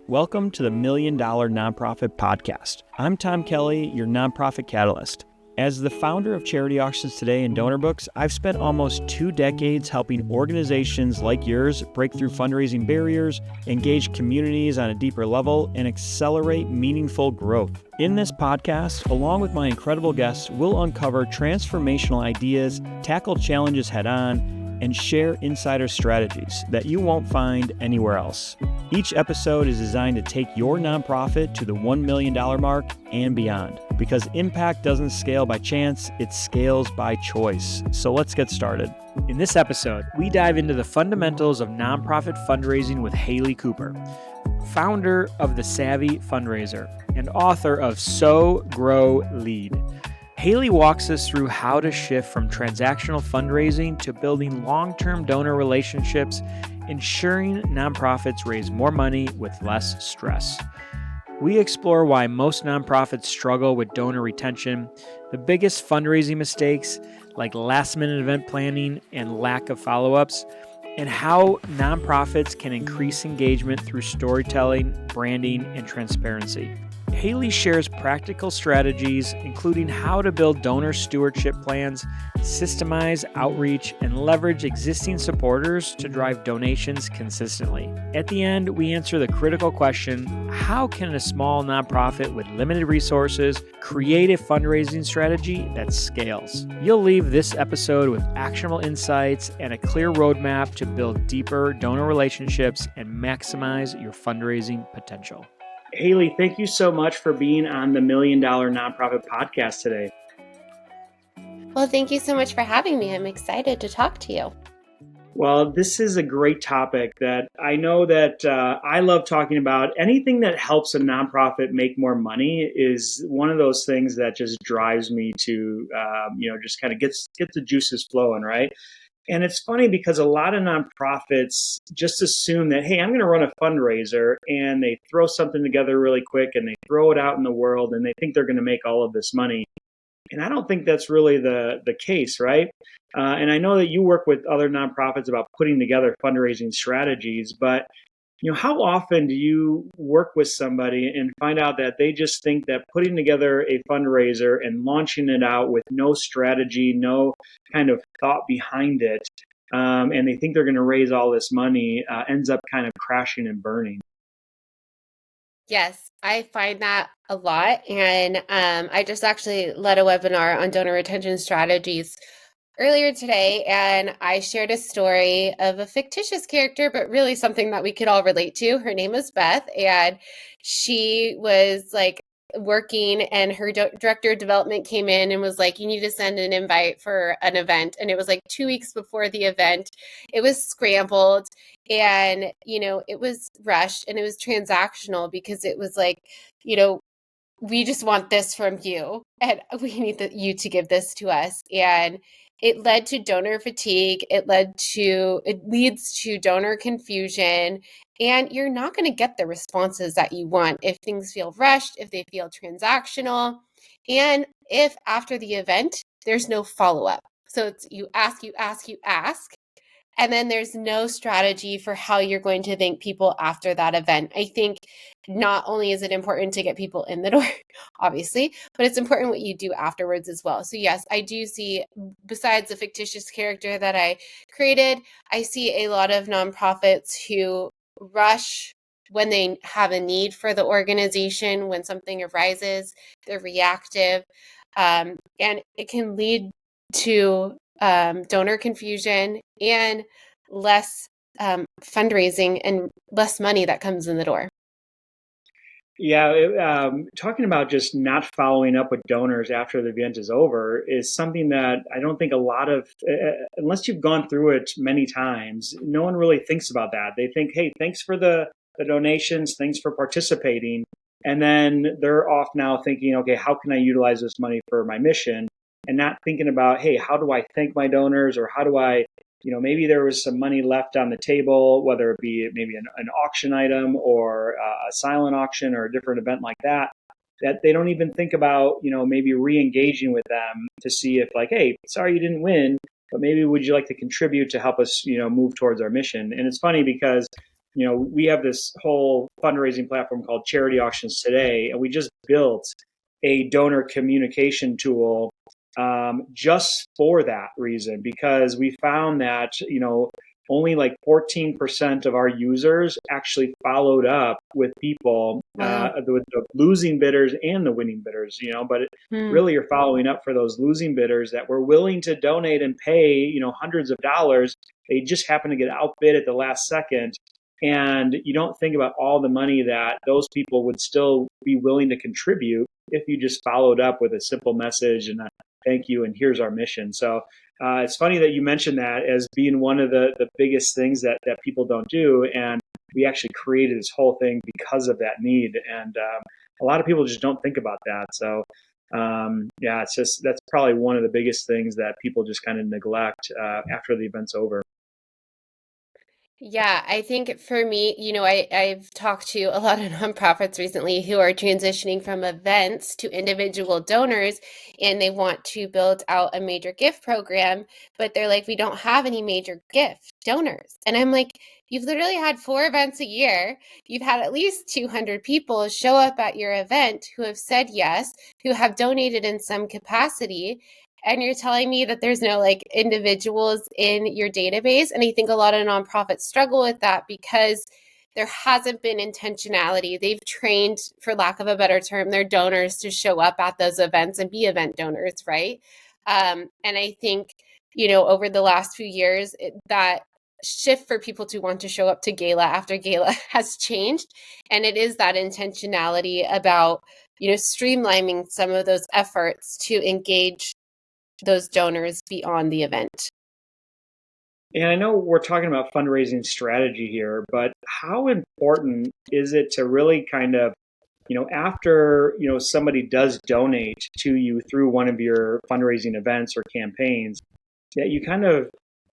Welcome to the $1 Million Nonprofit Podcast. I'm Tom Kelly, your nonprofit catalyst. As the founder of Charity Auctions Today and Donor Books, I've spent almost 2 decades helping organizations like yours break through fundraising barriers, engage communities on a deeper level, and accelerate meaningful growth. In this podcast, along with my incredible guests, we'll uncover transformational ideas, tackle challenges head-on, and share insider strategies that you won't find anywhere else. Each episode is designed to take your nonprofit to the $1 million mark and beyond, because impact doesn't scale by chance, it scales by choice. So let's get started. In this episode, we dive into the fundamentals of nonprofit fundraising with Haley Cooper, founder of The Savvy Fundraiser and author of Sow, Grow, Lead. Haley walks us through how to shift from transactional fundraising to building long-term donor relationships, ensuring nonprofits raise more money with less stress. We explore why most nonprofits struggle with donor retention, the biggest fundraising mistakes like last-minute event planning and lack of follow-ups, and how nonprofits can increase engagement through storytelling, branding, and transparency. Haley shares practical strategies, including how to build donor stewardship plans, systemize outreach, and leverage existing supporters to drive donations consistently. At the end, we answer the critical question, how can a small nonprofit with limited resources create a fundraising strategy that scales? You'll leave this episode with actionable insights and a clear roadmap to build deeper donor relationships and maximize your fundraising potential. Haley, thank you so much for being on the $1 Million Nonprofit Podcast today. Well, thank you so much for having me. I'm excited to talk to you. Well, this is a great topic that I know that I love talking about. Anything that helps a nonprofit make more money is one of those things that just drives me to, just kind of gets the juices flowing, right? And it's funny because a lot of nonprofits just assume that, hey, I'm going to run a fundraiser, and they throw something together really quick and they throw it out in the world and they think they're going to make all of this money. And I don't think that's really the case, right? And I know that you work with other nonprofits about putting together fundraising strategies, but how often do you work with somebody and find out that they just think that putting together a fundraiser and launching it out with no strategy, no kind of thought behind it, and they think they're going to raise all this money, ends up kind of crashing and burning? Yes, I find that a lot. And I just actually led a webinar on donor retention strategies earlier today, and I shared a story of a fictitious character, but really something that we could all relate to. Her name was Beth, and she was like working, and her director of development came in and was like, you need to send an invite for an event. And it was like 2 weeks before the event. It was scrambled, and it was rushed, and it was transactional because it was like, we just want this from you, and we need you to give this to us. And it led to donor fatigue. It leads to donor confusion, and you're not going to get the responses that you want if things feel rushed, if they feel transactional, and if after the event, there's no follow-up. So it's you ask, and then there's no strategy for how you're going to thank people after that event. I think not only is it important to get people in the door, obviously, but it's important what you do afterwards as well. So yes, I do see, besides the fictitious character that I created, I see a lot of nonprofits who rush when they have a need for the organization, when something arises, they're reactive, and it can lead to donor confusion and less fundraising and less money that comes in the door. Yeah, talking about just not following up with donors after the event is over is something that I don't think a lot of, unless you've gone through it many times, no one really thinks about that. They think, hey, thanks for the donations, thanks for participating. And then they're off now thinking, okay, how can I utilize this money for my mission? And not thinking about, hey, how do I thank my donors, or how do I, maybe there was some money left on the table, whether it be maybe an auction item or a silent auction or a different event like that they don't even think about, maybe re-engaging with them to see if like, hey, sorry you didn't win, but maybe would you like to contribute to help us, move towards our mission? And it's funny because we have this whole fundraising platform called Charity Auctions Today, and we just built a donor communication tool just for that reason, because we found that, only like 14% of our users actually followed up with people, Wow. with the losing bidders and the winning bidders, but Hmm. really you're following up for those losing bidders that were willing to donate and pay, hundreds of dollars. They just happen to get outbid at the last second. And you don't think about all the money that those people would still be willing to contribute if you just followed up with a simple message and a thank you and here's our mission. So it's funny that you mentioned that as being one of the biggest things that people don't do. And we actually created this whole thing because of that need. And a lot of people just don't think about that. So yeah, that's probably one of the biggest things that people just kind of neglect after the event's over. Yeah, I think for me, I've talked to a lot of nonprofits recently who are transitioning from events to individual donors, and they want to build out a major gift program, but they're like, we don't have any major gift donors. And I'm like, you've literally had 4 events a year. You've had at least 200 people show up at your event who have said yes, who have donated in some capacity. And you're telling me that there's no like individuals in your database. And I think a lot of nonprofits struggle with that because there hasn't been intentionality. They've trained, for lack of a better term, their donors to show up at those events and be event donors, right? And I think, over the last few years, that shift for people to want to show up to gala after gala has changed. And it is that intentionality about, streamlining some of those efforts to engage those donors beyond the event. And I know we're talking about fundraising strategy here, but how important is it to really kind of, after, somebody does donate to you through one of your fundraising events or campaigns, that you kind of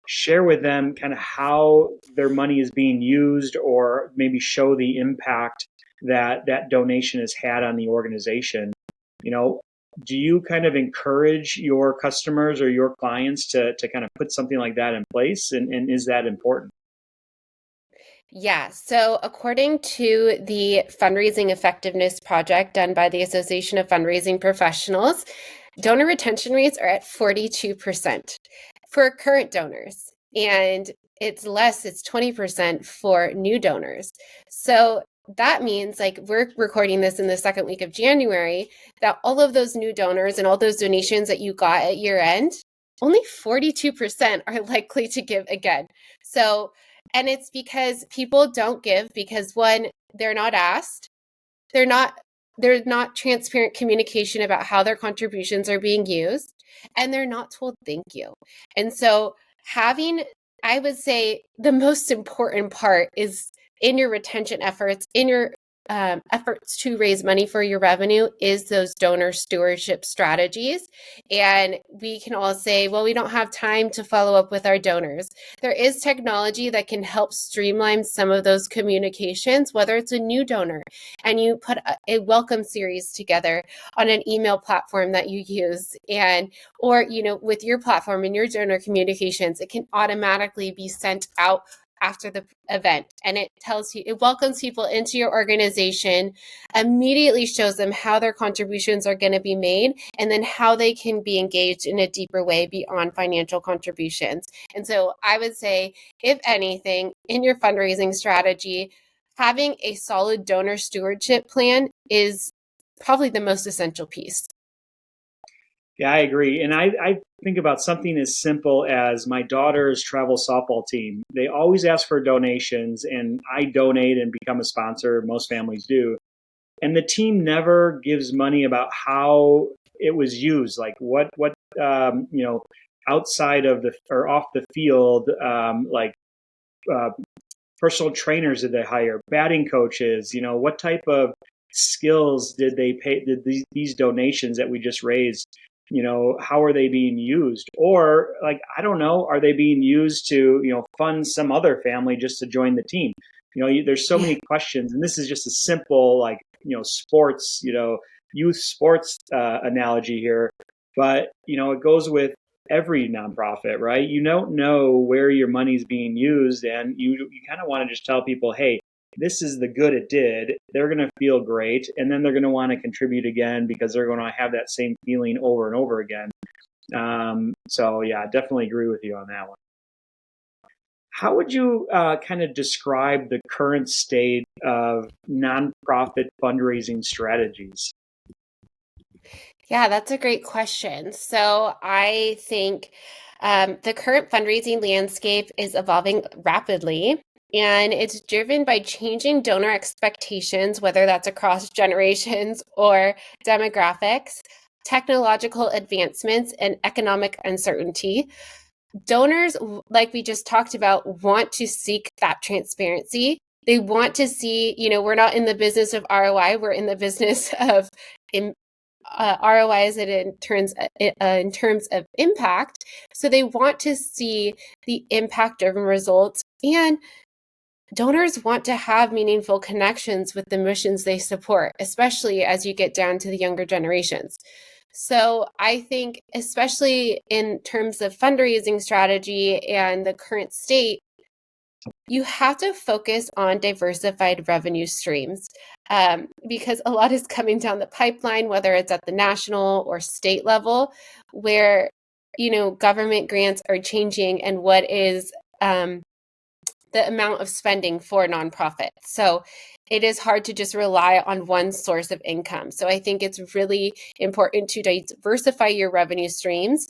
share with them kind of how their money is being used, or maybe show the impact that that donation has had on the organization. You know, do you kind of encourage your customers or your clients to kind of put something like that in place? And is that important? Yeah. So, according to the Fundraising Effectiveness Project done by the Association of Fundraising Professionals, donor retention rates are at 42% for current donors. And it's 20% for new donors. So, that means, like, we're recording this in the second week of January, that all of those new donors and all those donations that you got at year end, only 42% are likely to give again. So, and it's because people don't give because, one, they're not asked. They're not there's not transparent communication about how their contributions are being used, and they're not told thank you. And so having I would say the most important part is in your retention efforts, in your efforts to raise money for your revenue, is those donor stewardship strategies. And we can all say, well, we don't have time to follow up with our donors. There is technology that can help streamline some of those communications, whether it's a new donor and you put a welcome series together on an email platform that you use, and or with your platform and your donor communications, it can automatically be sent out after the event, and it welcomes people into your organization, immediately shows them how their contributions are going to be made, and then how they can be engaged in a deeper way beyond financial contributions. And so I would say, if anything, in your fundraising strategy, having a solid donor stewardship plan is probably the most essential piece. Yeah, I agree. And I think about something as simple as my daughter's travel softball team. They always ask for donations, and I donate and become a sponsor. Most families do. And the team never gives money about how it was used, like what outside of the or off the field, like uh, personal trainers did they hire, batting coaches, what type of skills did they pay, did these donations that we just raised, how are they being used? Or, like, I don't know, are they being used to, fund some other family just to join the team? There's so Yeah. many questions, and this is just a simple, like, sports, youth sports analogy here. But, it goes with every nonprofit, right? You don't know where your money's being used, and you kind of want to just tell people, hey, this is the good it did, they're going to feel great. And then they're going to want to contribute again because they're going to have that same feeling over and over again. So yeah, I definitely agree with you on that one. How would you kind of describe the current state of nonprofit fundraising strategies? Yeah, that's a great question. So I think the current fundraising landscape is evolving rapidly, and it's driven by changing donor expectations, whether that's across generations or demographics, technological advancements, and economic uncertainty. Donors, like we just talked about, want to seek that transparency. They want to see, we're not in the business of ROI, we're in the business of ROI is it in terms of impact. So they want to see the impact of results, and donors want to have meaningful connections with the missions they support, especially as you get down to the younger generations. So I think, especially in terms of fundraising strategy and the current state, you have to focus on diversified revenue streams, because a lot is coming down the pipeline, whether it's at the national or state level, where government grants are changing and what is the amount of spending for nonprofits. So it is hard to just rely on one source of income. So I think it's really important to diversify your revenue streams.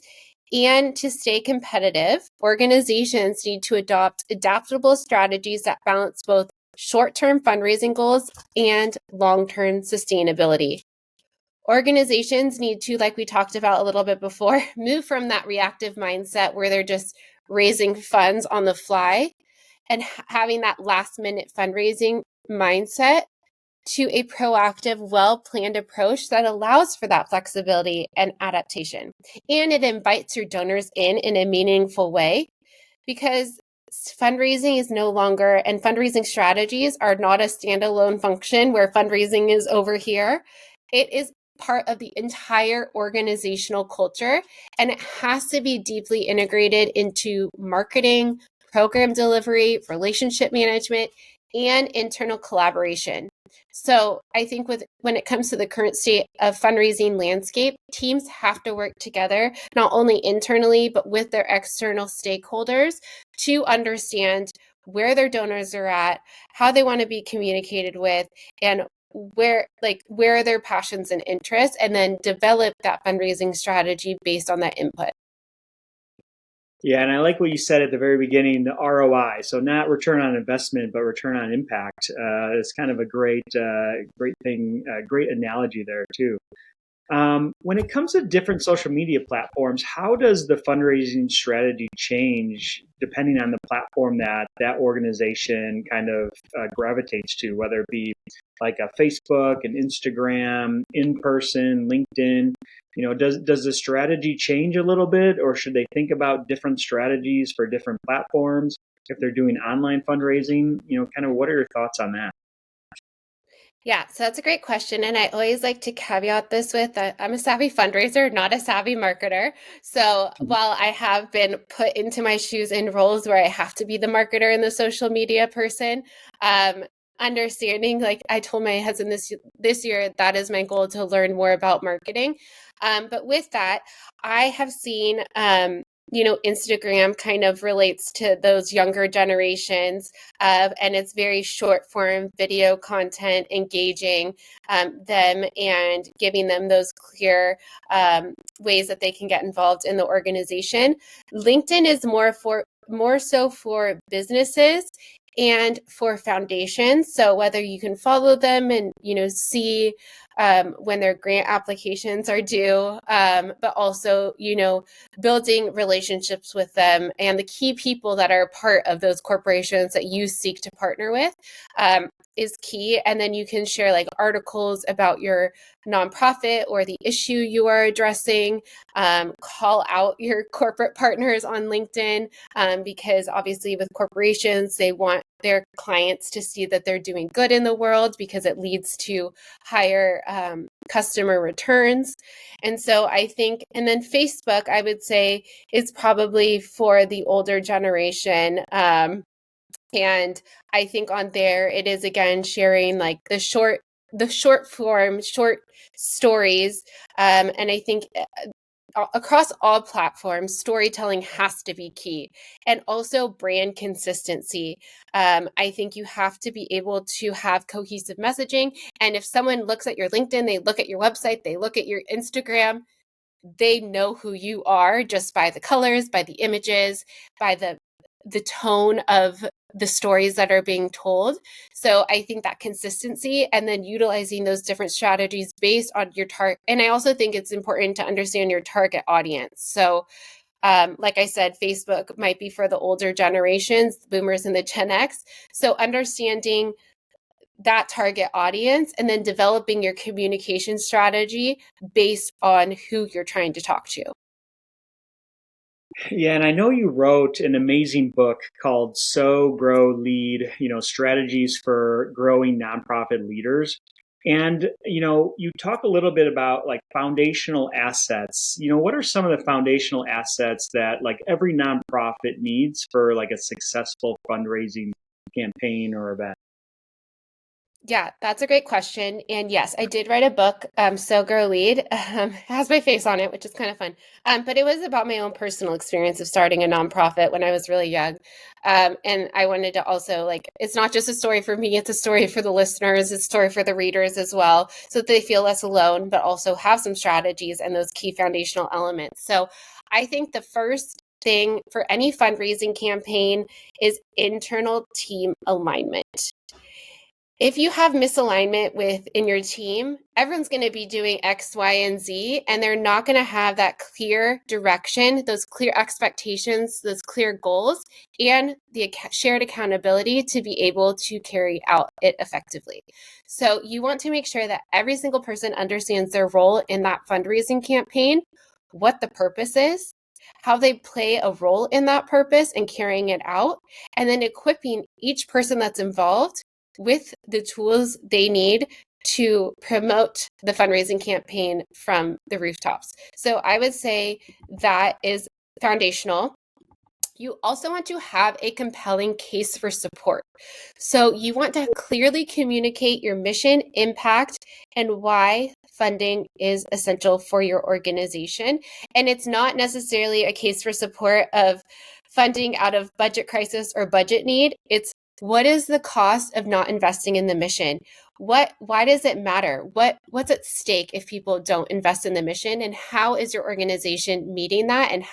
And to stay competitive, organizations need to adopt adaptable strategies that balance both short-term fundraising goals and long-term sustainability. Organizations need to, like we talked about a little bit before, move from that reactive mindset where they're just raising funds on the fly and having that last-minute fundraising mindset to a proactive, well-planned approach that allows for that flexibility and adaptation. And it invites your donors in a meaningful way, because fundraising is no longer, and fundraising strategies are not a standalone function where fundraising is over here. It is part of the entire organizational culture, and it has to be deeply integrated into marketing, program delivery, relationship management, and internal collaboration. So I think when it comes to the current state of fundraising landscape, teams have to work together, not only internally, but with their external stakeholders to understand where their donors are at, how they want to be communicated with, and where are their passions and interests, and then develop that fundraising strategy based on that input. Yeah, and I like what you said at the very beginning, the ROI. So not return on investment, but return on impact. It's kind of a great thing, great analogy there too. When it comes to different social media platforms, how does the fundraising strategy change depending on the platform that that organization kind of gravitates to, whether it be like a Facebook, an Instagram, in person, LinkedIn? Does the strategy change a little bit, or should they think about different strategies for different platforms if they're doing online fundraising? Kind of what are your thoughts on that? Yeah, so that's a great question. And I always like to caveat this with that I'm a savvy fundraiser, not a savvy marketer. So while I have been put into my shoes in roles where I have to be the marketer and the social media person, understanding, like I told my husband this year, that is my goal, to learn more about marketing. But with that, I have seen Instagram kind of relates to those younger generations, and it's very short form video content, engaging them and giving them those clear ways that they can get involved in the organization. LinkedIn is more so for businesses and for foundations. So whether you can follow them and see when their grant applications are due, but also building relationships with them and the key people that are part of those corporations that you seek to partner with is key. And then you can share like articles about your nonprofit or the issue you are addressing. Call out your corporate partners on LinkedIn, because obviously with corporations, they want their clients to see that they're doing good in the world because it leads to higher customer returns. And so I think, and then Facebook, I would say, is probably for the older generation. And I think on there, it is again sharing like the short form, short stories. And I think across all platforms, storytelling has to be key, and also brand consistency. I think you have to be able to have cohesive messaging. And if someone looks at your LinkedIn, they look at your website, they look at your Instagram, they know who you are just by the colors, by the images, by the tone of the stories that are being told. So I think that consistency and then utilizing those different strategies based on your target. And I also think it's important to understand your target audience. So like I said, Facebook might be for the older generations, boomers and the Gen X. So understanding that target audience and then developing your communication strategy based on who you're trying to talk to. Yeah, and I know you wrote an amazing book called Sow, Grow, Lead, strategies for growing nonprofit leaders. And, you talk a little bit about like foundational assets. What are some of the foundational assets that like every nonprofit needs for like a successful fundraising campaign or event? Yeah, that's a great question. And yes, I did write a book, So Grow Lead. Has my face on it, which is kind of fun. But it was about my own personal experience of starting a nonprofit when I was really young. And I wanted to also like, it's not just a story for me, it's a story for the listeners, it's a story for the readers as well, so that they feel less alone, but also have some strategies and those key foundational elements. So I think the first thing for any fundraising campaign is internal team alignment. If you have misalignment within your team, everyone's going to be doing X, Y, and Z, and they're not going to have that clear direction, those clear expectations, those clear goals, and the shared accountability to be able to carry out it effectively. So you want to make sure that every single person understands their role in that fundraising campaign, what the purpose is, how they play a role in that purpose and carrying it out, and then equipping each person that's involved with the tools they need to promote the fundraising campaign from the rooftops. So I would say that is foundational. You also want to have a compelling case for support. So you want to clearly communicate your mission, impact, and why funding is essential for your organization. And it's not necessarily a case for support of funding out of budget crisis or budget need. It's what is the cost of not investing in the mission? Why does it matter? What's at stake if people don't invest in the mission, and how is your organization meeting that, and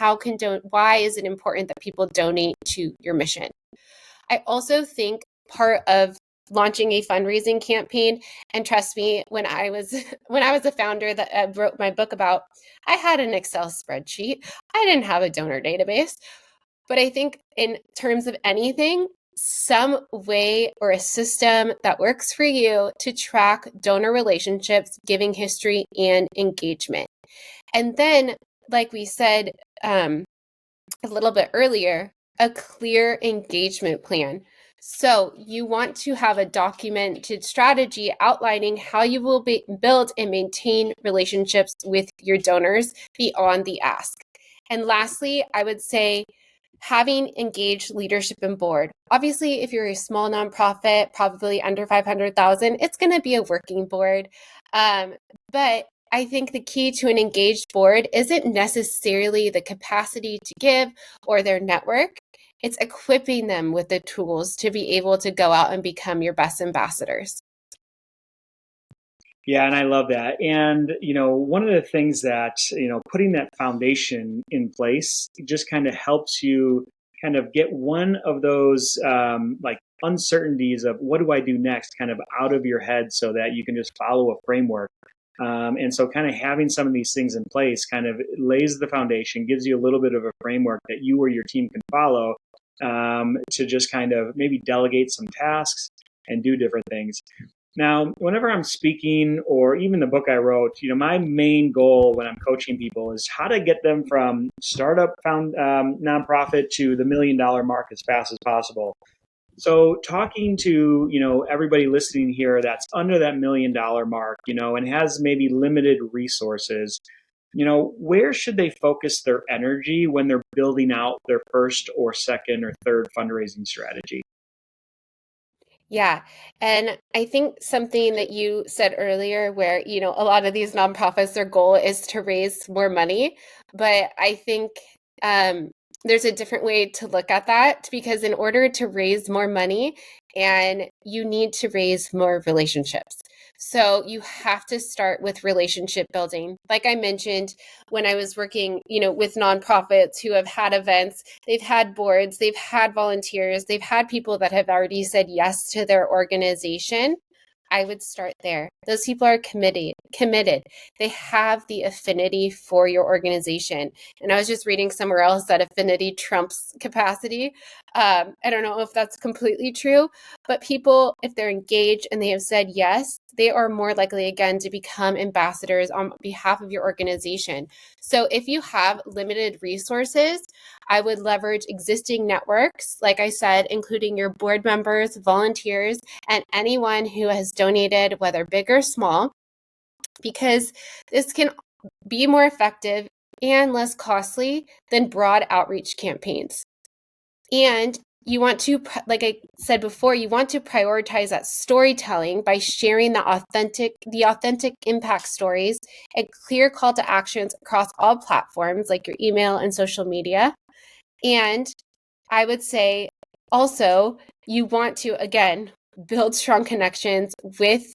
why is it important that people donate to your mission? I also think part of launching a fundraising campaign, and trust me, when I was a founder that I wrote my book about, I had an Excel spreadsheet. I didn't have a donor database. But I think in terms of anything, some way or a system that works for you to track donor relationships, giving history, and engagement. And then, like we said a little bit earlier, a clear engagement plan. So you want to have a documented strategy outlining how you will build and maintain relationships with your donors beyond the ask. And lastly, I would say having engaged leadership and board. Obviously, if you're a small nonprofit, probably under 500,000, it's going to be a working board. But I think the key to an engaged board isn't necessarily the capacity to give or their network. It's equipping them with the tools to be able to go out and become your best ambassadors. Yeah, and I love that. And, one of the things that, putting that foundation in place just kind of helps you kind of get one of those like uncertainties of what do I do next kind of out of your head so that you can just follow a framework. And so kind of having some of these things in place kind of lays the foundation, gives you a little bit of a framework that you or your team can follow to just kind of maybe delegate some tasks and do different things. Now, whenever I'm speaking or even the book I wrote, my main goal when I'm coaching people is how to get them from startup nonprofit to the $1 million mark as fast as possible. So talking to, everybody listening here that's under that $1 million mark, and has maybe limited resources, where should they focus their energy when they're building out their first or second or third fundraising strategy? Yeah. And I think something that you said earlier, where, a lot of these nonprofits, their goal is to raise more money. But I think um, there's a different way to look at that, because in order to raise more money, and you need to raise more relationships. So you have to start with relationship building. Like I mentioned, when I was working, with nonprofits who have had events, they've had boards, they've had volunteers, they've had people that have already said yes to their organization. I would start there. Those people are committed. They have the affinity for your organization. And I was just reading somewhere else that affinity trumps capacity. I don't know if that's completely true, but people, if they're engaged and they have said yes, they are more likely, again, to become ambassadors on behalf of your organization. So if you have limited resources, I would leverage existing networks, like I said, including your board members, volunteers, and anyone who has donated, whether big or small, because this can be more effective and less costly than broad outreach campaigns. And you want to, like I said before, you want to prioritize that storytelling by sharing the authentic impact stories and clear call to actions across all platforms like your email and social media. And I would say also, you want to, again, build strong connections with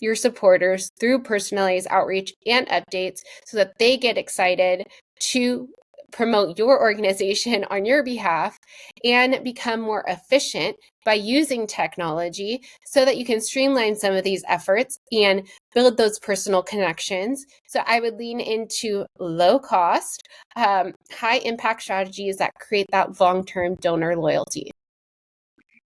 your supporters through personalized outreach and updates so that they get excited to promote your organization on your behalf and become more efficient by using technology so that you can streamline some of these efforts and build those personal connections. So I would lean into low cost, high impact strategies that create that long-term donor loyalty.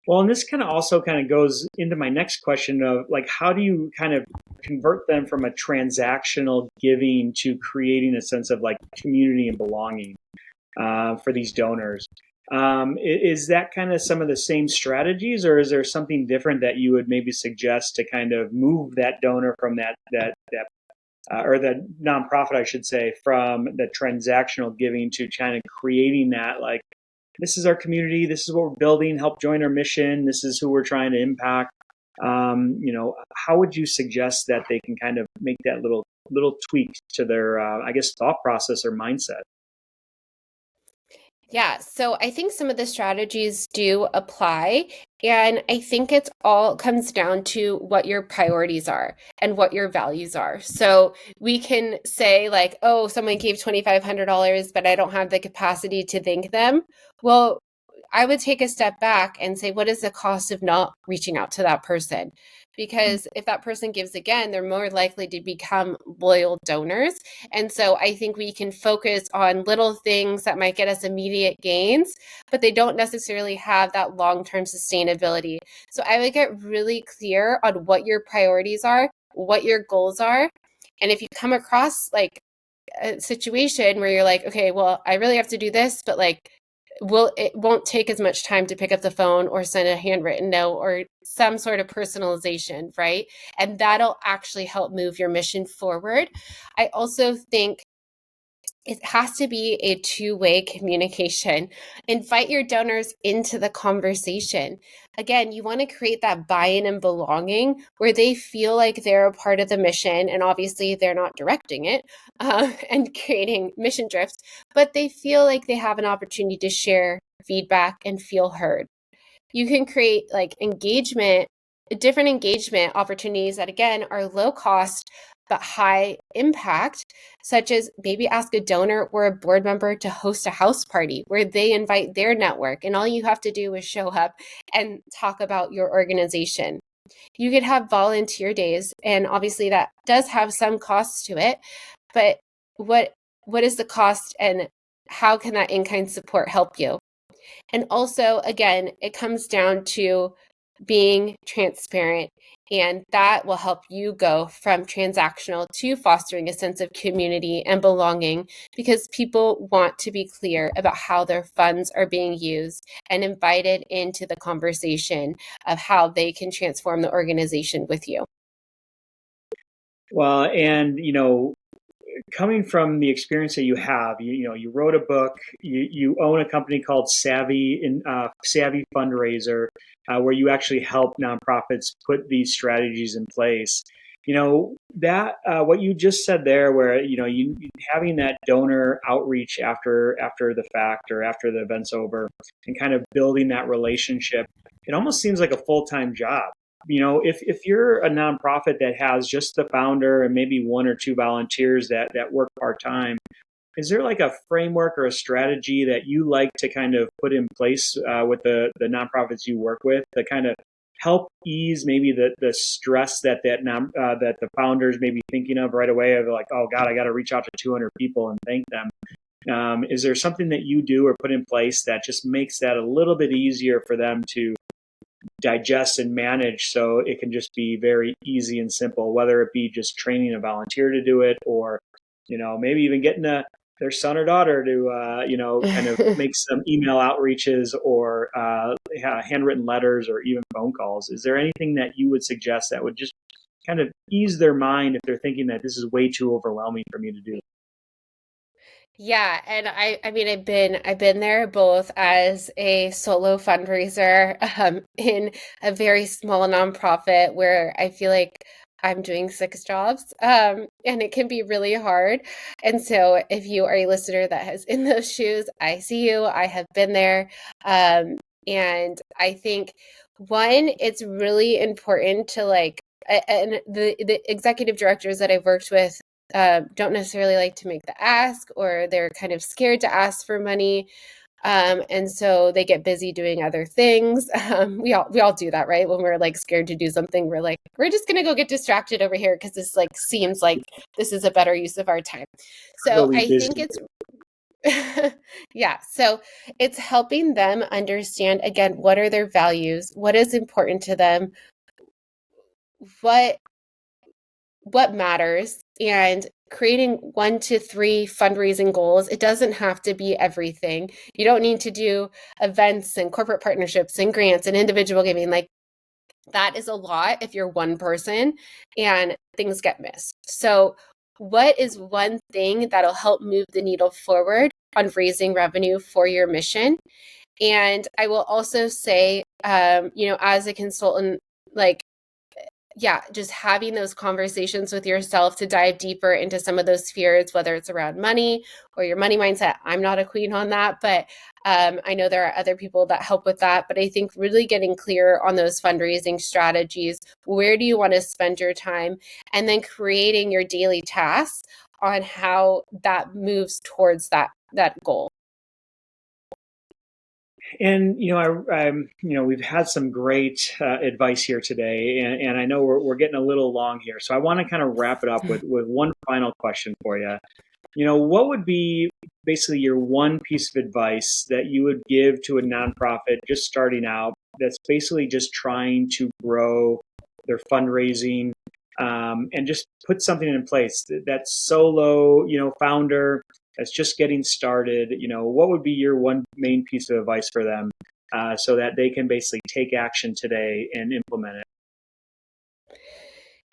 Well, and this kind of also kind of goes into my next question of like, how do you kind of convert them from a transactional giving to creating a sense of like community and belonging for these donors? Is that kind of some of the same strategies, or is there something different that you would maybe suggest to kind of move that donor from that or the nonprofit, I should say, from the transactional giving to kind of creating that like, this is our community, this is what we're building, help join our mission, this is who we're trying to impact. How would you suggest that they can kind of make that little tweak to their I guess thought process or mindset? Yeah, so I think some of the strategies do apply. And I think it's all comes down to what your priorities are and what your values are. So we can say, like, oh, someone gave $2,500, but I don't have the capacity to thank them. Well, I would take a step back and say, what is the cost of not reaching out to that person? Because if that person gives again, they're more likely to become loyal donors. And so I think we can focus on little things that might get us immediate gains, but they don't necessarily have that long-term sustainability. So I would get really clear on what your priorities are, what your goals are. And if you come across like a situation where you're like, okay, well, I really have to do this, but like, it won't take as much time to pick up the phone or send a handwritten note or some sort of personalization, right? And that'll actually help move your mission forward. I also think it has to be a two-way communication. Invite your donors into the conversation. Again, you want to create that buy-in and belonging where they feel like they're a part of the mission. And obviously, they're not directing it and creating mission drifts, but they feel like they have an opportunity to share feedback and feel heard. You can create like different engagement opportunities that, again, are low cost but high impact, such as maybe ask a donor or a board member to host a house party where they invite their network, and all you have to do is show up and talk about your organization. You could have volunteer days, and obviously that does have some costs to it, but what is the cost, and how can that in-kind support help you? And also, again, it comes down to being transparent, and that will help you go from transactional to fostering a sense of community and belonging, because people want to be clear about how their funds are being used and invited into the conversation of how they can transform the organization with you. Well, and coming from the experience that you have, you wrote a book, you own a company called Savvy Fundraiser, where you actually help nonprofits put these strategies in place. That what you just said there, where you having that donor outreach after the fact or after the event's over, and kind of building that relationship, it almost seems like a full-time job. If you're a nonprofit that has just the founder and maybe one or two volunteers that work part-time, is there like a framework or a strategy that you like to kind of put in place with the nonprofits you work with to kind of help ease maybe the stress that the founders may be thinking of right away, of like, oh God, I got to reach out to 200 people and thank them? Is there something that you do or put in place that just makes that a little bit easier for them to digest and manage, so it can just be very easy and simple, whether it be just training a volunteer to do it, or maybe even getting their son or daughter to kind of make some email outreaches, or handwritten letters, or even phone calls? Is there anything that you would suggest that would just kind of ease their mind if they're thinking that this is way too overwhelming for me to do? Yeah, and I mean I've been there both as a solo fundraiser in a very small nonprofit where I feel like I'm doing six jobs, and it can be really hard. And so if you are a listener that has in those shoes, I see you. I have been there. And I think one, it's really important to and the executive directors that I've worked with don't necessarily like to make the ask, or they're kind of scared to ask for money. And so they get busy doing other things. We all do that, right? When we're like scared to do something, we're like, we're just gonna go get distracted over here because this like seems like this is a better use of our time. So Really I think busy. it's yeah, so it's helping them understand again, what are their values, what is important to them, what what matters, and creating 1 to 3 fundraising goals. It doesn't have to be everything. You don't need to do events and corporate partnerships and grants and individual giving. Like that is a lot if you're one person and things get missed. So, what is one thing that'll help move the needle forward on raising revenue for your mission? And I will also say, as a consultant, like yeah, just having those conversations with yourself to dive deeper into some of those fears, whether it's around money or your money mindset. I'm not a queen on that, but I know there are other people that help with that. But I think really getting clear on those fundraising strategies, where do you want to spend your time, and then creating your daily tasks on how that moves towards that goal. And we've had some great advice here today, and I know we're getting a little long here, so I want to kind of wrap it up with one final question for you. What would be basically your one piece of advice that you would give to a nonprofit just starting out, that's basically just trying to grow their fundraising, and just put something in place, that solo, founder that's just getting started? What would be your one main piece of advice for them, so that they can basically take action today and implement it?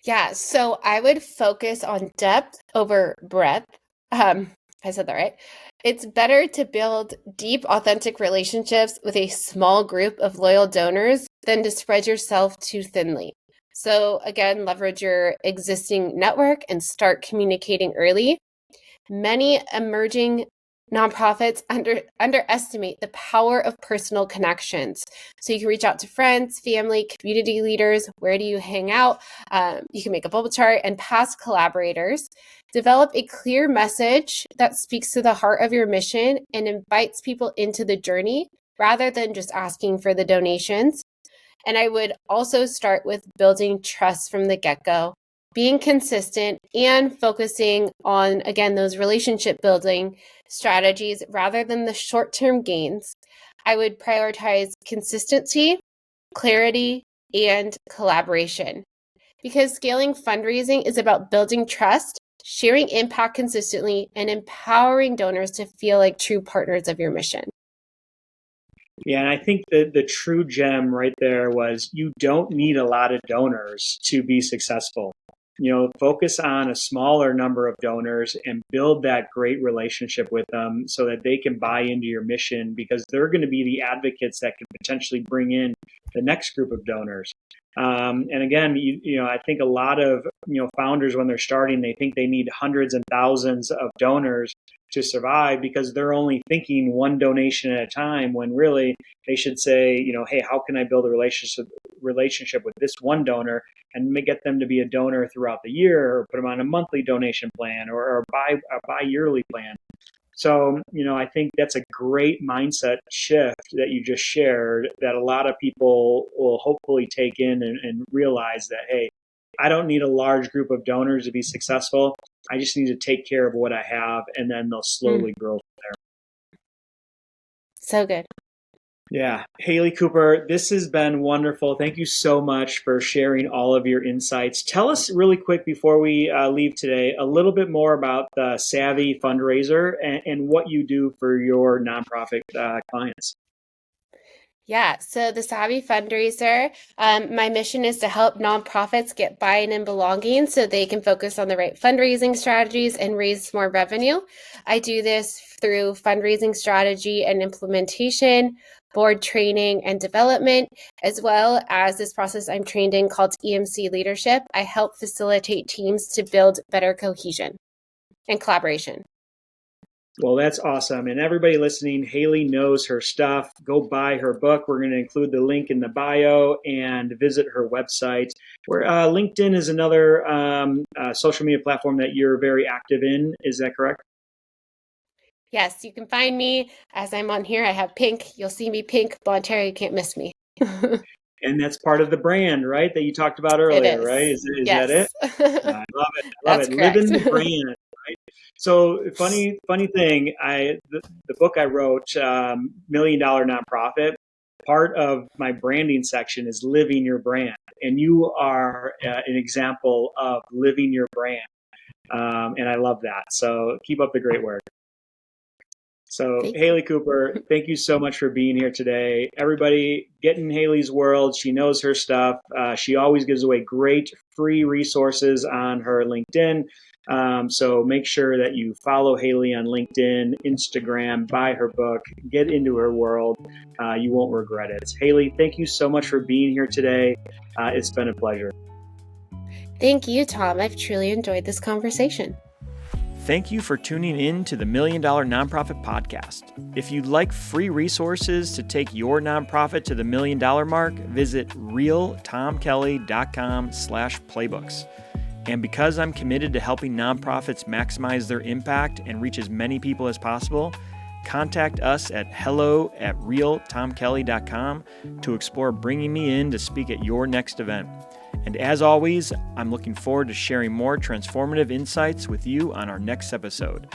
Yeah, so I would focus on depth over breadth. I said that right. It's better to build deep, authentic relationships with a small group of loyal donors than to spread yourself too thinly. So, again, leverage your existing network and start communicating early. Many emerging nonprofits underestimate the power of personal connections. So you can reach out to friends, family, community leaders. Where do you hang out? You can make a bubble chart, and past collaborators. Develop a clear message that speaks to the heart of your mission and invites people into the journey rather than just asking for the donations. And I would also start with building trust from the get-go, being consistent and focusing on, again, those relationship building strategies rather than the short-term gains. I would prioritize consistency, clarity, and collaboration, because scaling fundraising is about building trust, sharing impact consistently, and empowering donors to feel like true partners of your mission. Yeah, and I think the true gem right there was, you don't need a lot of donors to be successful. focus on a smaller number of donors and build that great relationship with them so that they can buy into your mission, because they're going to be the advocates that can potentially bring in the next group of donors. And again, I think a lot of, founders, when they're starting, they think they need hundreds and thousands of donors to survive because they're only thinking one donation at a time, when really they should say, hey, how can I build a relationship with this one donor and get them to be a donor throughout the year, or put them on a monthly donation plan or a bi-yearly plan. So, I think that's a great mindset shift that you just shared, that a lot of people will hopefully take in and realize that, hey, I don't need a large group of donors to be successful. I just need to take care of what I have, and then they'll slowly grow from there. So good. Yeah. Haley Cooper, this has been wonderful. Thank you so much for sharing all of your insights. Tell us really quick before we leave today a little bit more about the Savvy Fundraiser and what you do for your nonprofit clients. Yeah, so the Savvy Fundraiser, my mission is to help nonprofits get buy-in and belonging so they can focus on the right fundraising strategies and raise more revenue. I do this through fundraising strategy and implementation, board training and development, as well as this process I'm trained in called EMC leadership. I help facilitate teams to build better cohesion and collaboration. Well, that's awesome. And everybody listening, Haley knows her stuff. Go buy her book. We're going to include the link in the bio, and visit her website. Where LinkedIn is another social media platform that you're very active in. Is that correct? Yes, you can find me as I'm on here. I have pink. You'll see me pink, blonde hair. You can't miss me. And that's part of the brand, right? That you talked about earlier, right? Is yes. that it? I love it. That's correct. Living the brand, right? So funny thing. The book I wrote, $1 Million Nonprofit. Part of my branding section is living your brand, and you are an example of living your brand. And I love that. So keep up the great work. So Haley Cooper, thank you so much for being here today. Everybody, get in Haley's world. She knows her stuff. She always gives away great free resources on her LinkedIn. So make sure that you follow Haley on LinkedIn, Instagram, buy her book, get into her world. You won't regret it. Haley, thank you so much for being here today. It's been a pleasure. Thank you, Tom. I've truly enjoyed this conversation. Thank you for tuning in to the $1 Million Nonprofit Podcast. If you'd like free resources to take your nonprofit to the $1 million mark, visit realtomkelly.com/playbooks. And because I'm committed to helping nonprofits maximize their impact and reach as many people as possible, contact us at hello@realtomkelly.com to explore bringing me in to speak at your next event. And as always, I'm looking forward to sharing more transformative insights with you on our next episode.